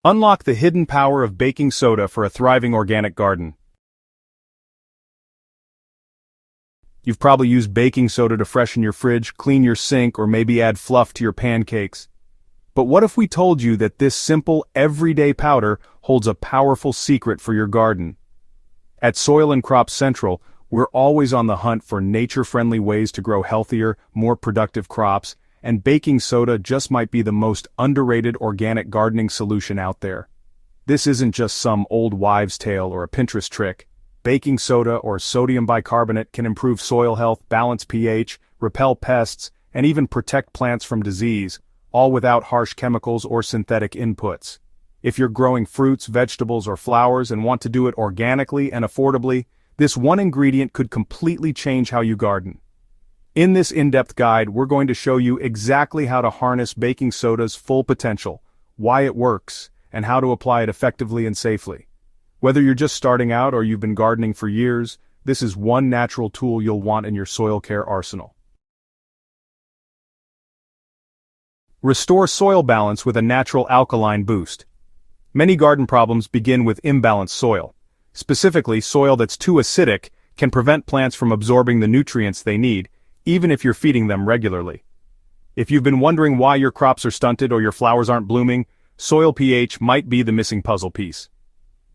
Unlock the hidden power of baking soda for a thriving organic garden. You've probably used baking soda to freshen your fridge, clean your sink, or maybe add fluff to your pancakes. But what if we told you that this simple, everyday powder holds a powerful secret for your garden? At Soil and Crop Central, we're always on the hunt for nature-friendly ways to grow healthier, more productive crops, and baking soda just might be the most underrated organic gardening solution out there. This isn't just some old wives' tale or a Pinterest trick. Baking soda or sodium bicarbonate can improve soil health, balance pH, repel pests, and even protect plants from disease, all without harsh chemicals or synthetic inputs. If you're growing fruits, vegetables, or flowers and want to do it organically and affordably, this one ingredient could completely change how you garden. In this in-depth guide, we're going to show you exactly how to harness baking soda's full potential, why it works, and how to apply it effectively and safely. Whether you're just starting out or you've been gardening for years, this is one natural tool you'll want in your soil care arsenal. Restore soil balance with a natural alkaline boost. Many garden problems begin with imbalanced soil. Specifically, soil that's too acidic can prevent plants from absorbing the nutrients they need, even if you're feeding them regularly. If you've been wondering why your crops are stunted or your flowers aren't blooming, soil pH might be the missing puzzle piece.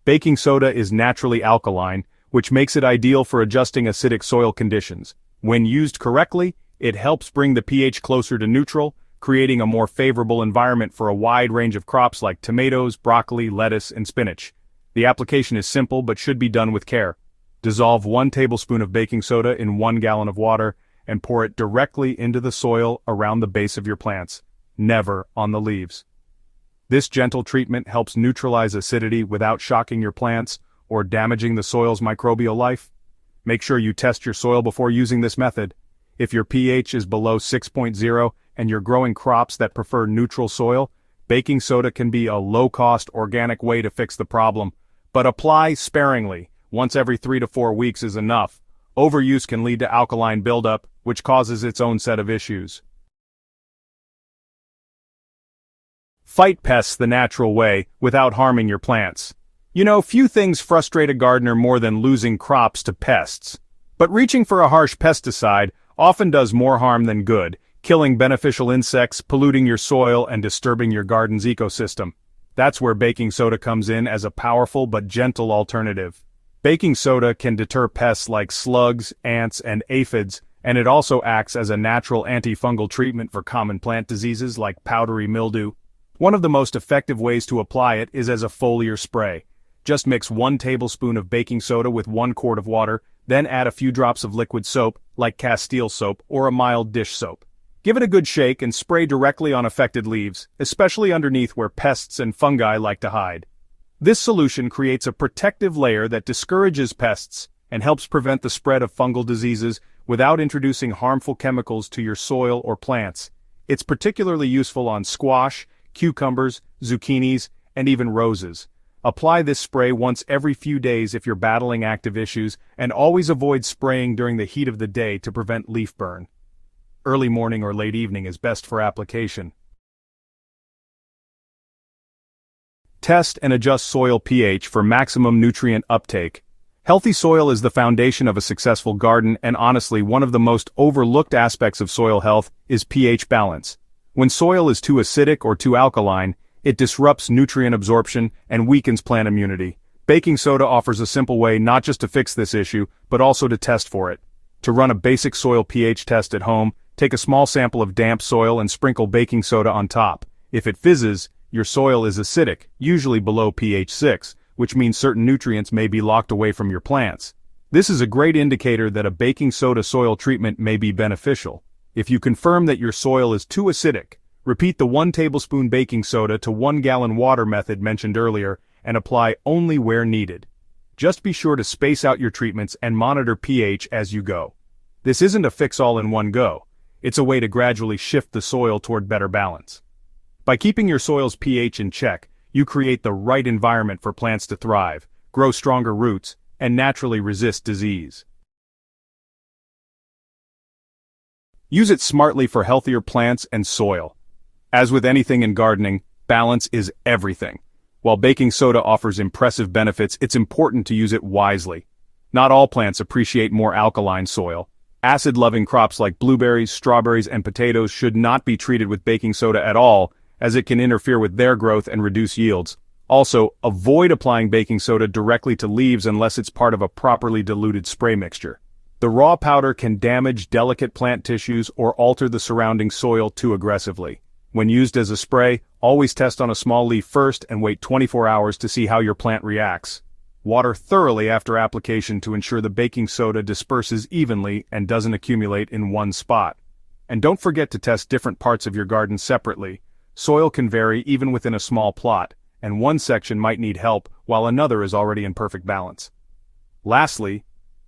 Baking soda is naturally alkaline, which makes it ideal for adjusting acidic soil conditions. When used correctly, it helps bring the pH closer to neutral, creating a more favorable environment for a wide range of crops like tomatoes, broccoli, lettuce, and spinach. The application is simple but should be done with care. Dissolve 1 tablespoon of baking soda in 1 gallon of water and pour it directly into the soil around the base of your plants, never on the leaves. This gentle treatment helps neutralize acidity without shocking your plants or damaging the soil's microbial life. Make sure you test your soil before using this method. If your pH is below 6.0 and you're growing crops that prefer neutral soil, baking soda can be a low-cost organic way to fix the problem. But apply sparingly. Once every 3 to 4 weeks is enough. Overuse can lead to alkaline buildup, which causes its own set of issues. Fight pests the natural way, without harming your plants. You know, few things frustrate a gardener more than losing crops to pests. But reaching for a harsh pesticide often does more harm than good, killing beneficial insects, polluting your soil, and disturbing your garden's ecosystem. That's where baking soda comes in as a powerful but gentle alternative. Baking soda can deter pests like slugs, ants, and aphids, and it also acts as a natural antifungal treatment for common plant diseases like powdery mildew. One of the most effective ways to apply it is as a foliar spray. Just mix 1 tablespoon of baking soda with 1 quart of water, then add a few drops of liquid soap, like Castile soap or a mild dish soap. Give it a good shake and spray directly on affected leaves, especially underneath where pests and fungi like to hide. This solution creates a protective layer that discourages pests and helps prevent the spread of fungal diseases without introducing harmful chemicals to your soil or plants. It's particularly useful on squash, cucumbers, zucchinis, and even roses. Apply this spray once every few days if you're battling active issues, and always avoid spraying during the heat of the day to prevent leaf burn. Early morning or late evening is best for application. Test and adjust soil pH for maximum nutrient uptake. Healthy soil is the foundation of a successful garden, and honestly, one of the most overlooked aspects of soil health is pH balance. When soil is too acidic or too alkaline, it disrupts nutrient absorption and weakens plant immunity. Baking soda offers a simple way not just to fix this issue, but also to test for it. To run a basic soil pH test at home, take a small sample of damp soil and sprinkle baking soda on top. If it fizzes, your soil is acidic, usually below pH 6, which means certain nutrients may be locked away from your plants. This is a great indicator that a baking soda soil treatment may be beneficial. If you confirm that your soil is too acidic, repeat the 1 tablespoon baking soda to 1 gallon water method mentioned earlier and apply only where needed. Just be sure to space out your treatments and monitor pH as you go. This isn't a fix-all in one go. It's a way to gradually shift the soil toward better balance. By keeping your soil's pH in check, you create the right environment for plants to thrive, grow stronger roots, and naturally resist disease. Use it smartly for healthier plants and soil. As with anything in gardening, balance is everything. While baking soda offers impressive benefits, it's important to use it wisely. Not all plants appreciate more alkaline soil. Acid-loving crops like blueberries, strawberries, and potatoes should not be treated with baking soda at all, as it can interfere with their growth and reduce yields. Also, avoid applying baking soda directly to leaves unless it's part of a properly diluted spray mixture. The raw powder can damage delicate plant tissues or alter the surrounding soil too aggressively. When used as a spray, always test on a small leaf first and wait 24 hours to see how your plant reacts. Water thoroughly after application to ensure the baking soda disperses evenly and doesn't accumulate in one spot. And don't forget to test different parts of your garden separately. Soil can vary even within a small plot, and one section might need help while another is already in perfect balance. Lastly,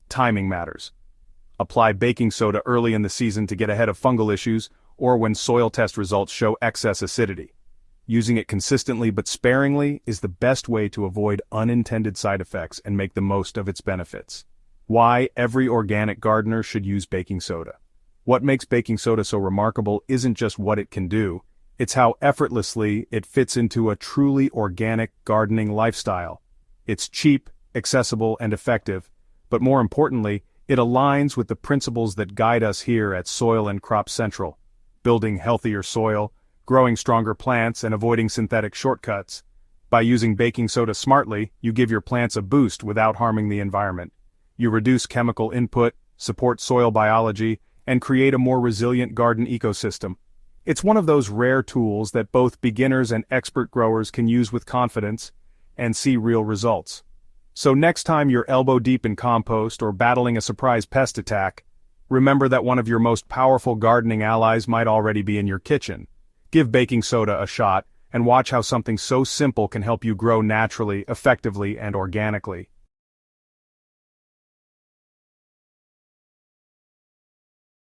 timing matters. Apply baking soda early in the season to get ahead of fungal issues, or when soil test results show excess acidity. Using it consistently but sparingly is the best way to avoid unintended side effects and make the most of its benefits. Why every organic gardener should use baking soda. What makes baking soda so remarkable isn't just what it can do, it's how effortlessly it fits into a truly organic gardening lifestyle. It's cheap, accessible, and effective, but more importantly, it aligns with the principles that guide us here at Soil and Crop Central: building healthier soil, growing stronger plants, and avoiding synthetic shortcuts. By using baking soda smartly, you give your plants a boost without harming the environment. You reduce chemical input, support soil biology, and create a more resilient garden ecosystem. It's one of those rare tools that both beginners and expert growers can use with confidence and see real results. So next time you're elbow deep in compost or battling a surprise pest attack, remember that one of your most powerful gardening allies might already be in your kitchen. Give baking soda a shot, and watch how something so simple can help you grow naturally, effectively, and organically.